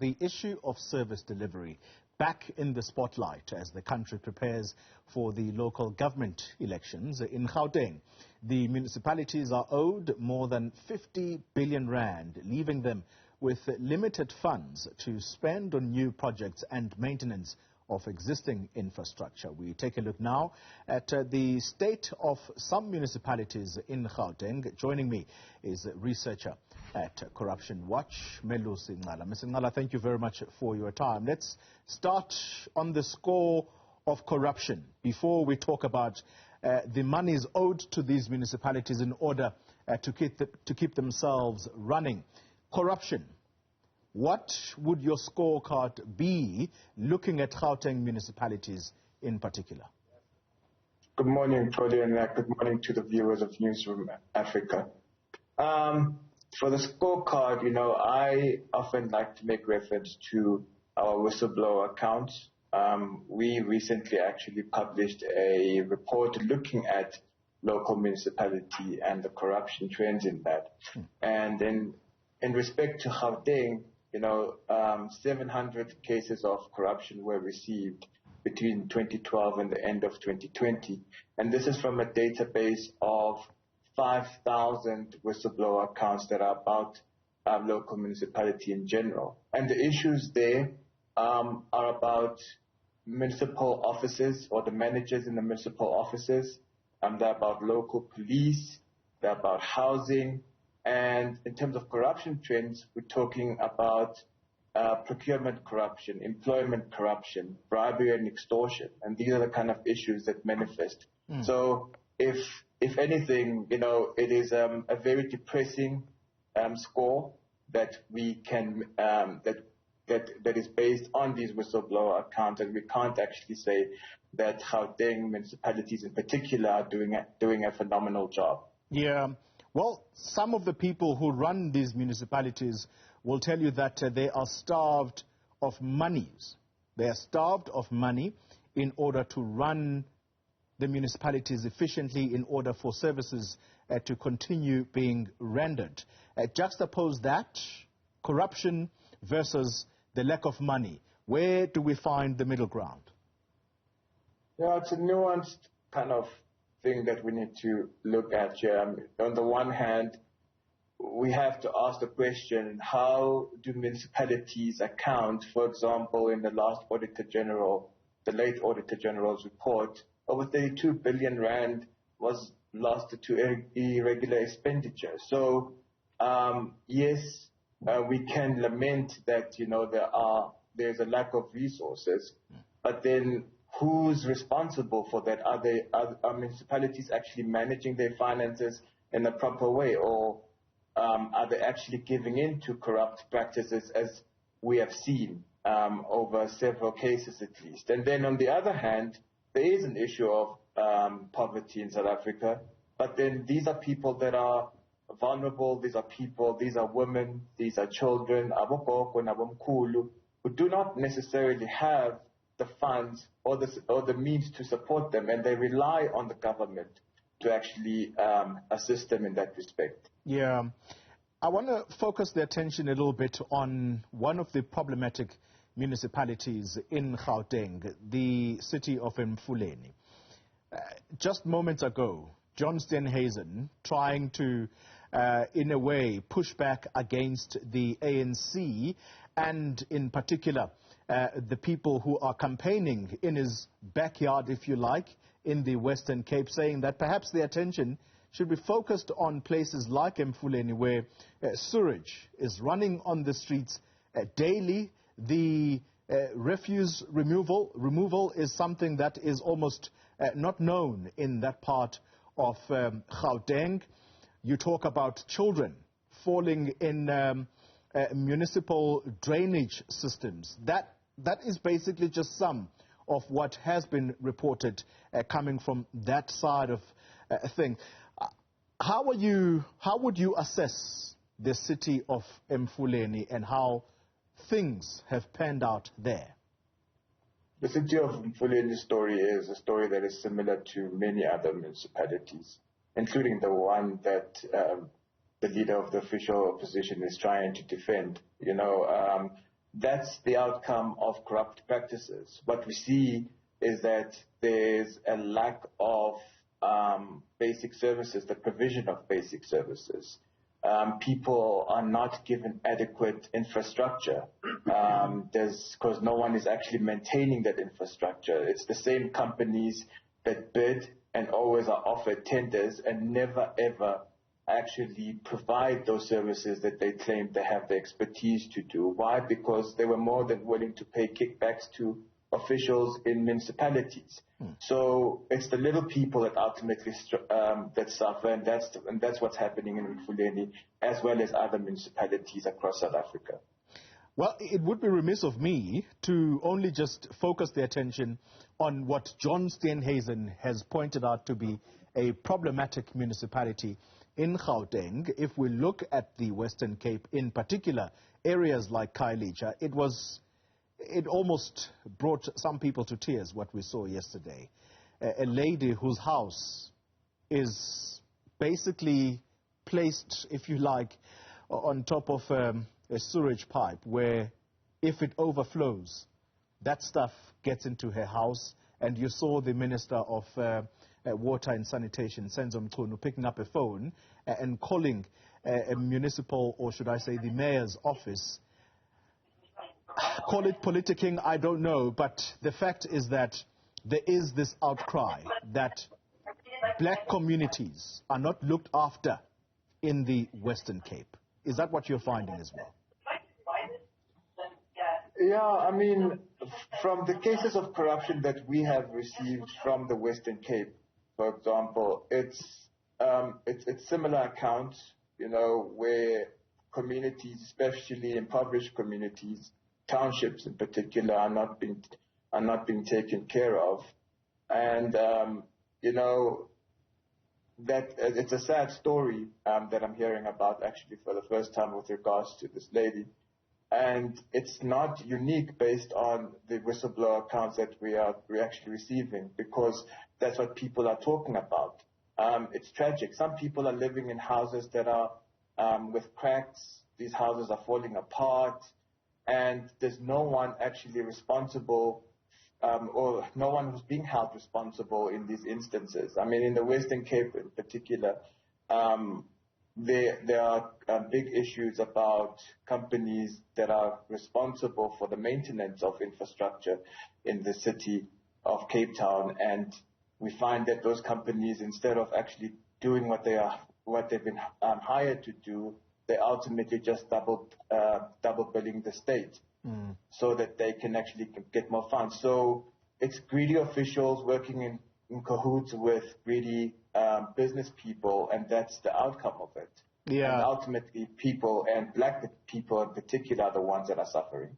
The issue of service delivery back in the spotlight as the country prepares for the local government elections in Gauteng. The municipalities are owed more than 50 billion rand, leaving them with limited funds to spend on new projects and maintenance of existing infrastructure. We take a look now at the state of some municipalities in Gauteng. Joining me is a researcher at Corruption Watch, Melusi Ncala. Mr. Ncala, thank you very much for your time. Let's start on the score of corruption before we talk about the monies owed to these municipalities in order to keep themselves running. Corruption. What would your scorecard be looking at Gauteng municipalities in particular? Good morning, Mfuleni, and good morning to the viewers of Newzroom Afrika. For the scorecard, I often like to make reference to our whistleblower accounts. We recently actually published a report looking at local municipality and the corruption trends in that. And in respect to Gauteng, 700 cases of corruption were received between 2012 and the end of 2020. And this is from a database of 5,000 whistleblower accounts that are about local municipality in general. And the issues there are about municipal offices or the managers in the municipal offices. They're about local police, they're about housing. And in terms of corruption trends, we're talking about procurement corruption, employment corruption, bribery and extortion. And these are the kind of issues that manifest. So if anything, it is a very depressing score that we can, that is based on these whistleblower accounts. And we can't actually say that Gauteng municipalities in particular are doing a phenomenal job. Yeah. Well, some of the people who run these municipalities will tell you that they are starved of monies. They are starved of money in order to run the municipalities efficiently, in order for services to continue being rendered. Juxtapose that, corruption versus the lack of money. Where do we find the middle ground? Yeah, it's a nuanced kind of thing that we need to look at here. On the one hand, we have to ask the question, how do municipalities account, for example, in the last Auditor General, the late Auditor General's report, over 32 billion rand was lost to irregular expenditure. So, yes, we can lament that, there's a lack of resources, but then who's responsible for that? Are municipalities actually managing their finances in a proper way, or are they actually giving in to corrupt practices, as we have seen over several cases at least? And then on the other hand, there is an issue of poverty in South Africa, but then these are people that are vulnerable, these are women, these are children, who do not necessarily have the funds or the means to support them, and they rely on the government to actually assist them in that respect. Yeah. I want to focus the attention a little bit on one of the problematic municipalities in Gauteng, the city of Mfuleni. Just moments ago, John Steenhuisen trying to, in a way, push back against the ANC and, in particular, the people who are campaigning in his backyard, if you like, in the Western Cape, saying that perhaps the attention should be focused on places like Mfuleni, where sewage is running on the streets daily. The refuse removal is something that is almost not known in that part of Gauteng. You talk about children falling in municipal drainage systems. That is basically just some of what has been reported coming from that side of thing. How would you assess the city of Mfuleni and how things have panned out there? The city of Mfuleni's story is a story that is similar to many other municipalities, including the one that the leader of the official opposition is trying to defend. that's the outcome of corrupt practices. What we see is that there's a lack of basic services, the provision of basic services. People are not given adequate infrastructure because no one is actually maintaining that infrastructure. It's the same companies that bid and always are offered tenders and never ever actually provide those services that they claim they have the expertise to do. Why? Because they were more than willing to pay kickbacks to officials in municipalities. So it's the little people that ultimately that suffer, and that's what's happening in Mfuleni as well as other municipalities across South Africa. Well, it would be remiss of me to only just focus the attention on what John Steenhuisen has pointed out to be a problematic municipality in Gauteng. If we look at the Western Cape, in particular, areas like Khayelitsha, it almost brought some people to tears, what we saw yesterday. A lady whose house is basically placed, if you like, on top of a sewage pipe where if it overflows, that stuff gets into her house. And you saw the Minister of Water and Sanitation, Senzo Mchunu, picking up a phone and calling a municipal, or should I say the mayor's office. Call it politicking, I don't know, but the fact is that there is this outcry that black communities are not looked after in the Western Cape. Is that what you're finding as well? Yeah, I mean, from the cases of corruption that we have received from the Western Cape, for example, it's similar accounts, you know, where communities, especially impoverished communities, townships in particular, are not being taken care of, and you know, that it's a sad story that I'm hearing about actually for the first time with regards to this lady. And it's not unique based on the whistleblower accounts that we're actually receiving, because that's what people are talking about. It's tragic. Some people are living in houses that are with cracks. These houses are falling apart, and there's no one actually responsible, or no one who's being held responsible in these instances. I mean, in the Western Cape in particular, there are big issues about companies that are responsible for the maintenance of infrastructure in the city of Cape Town, and we find that those companies, instead of actually doing what they've been hired to do, they ultimately just double billing the state so that they can actually get more funds. So it's greedy officials working in cahoots with greedy business people, and that's the outcome of it. Yeah. And ultimately, people, and black people in particular, are the ones that are suffering.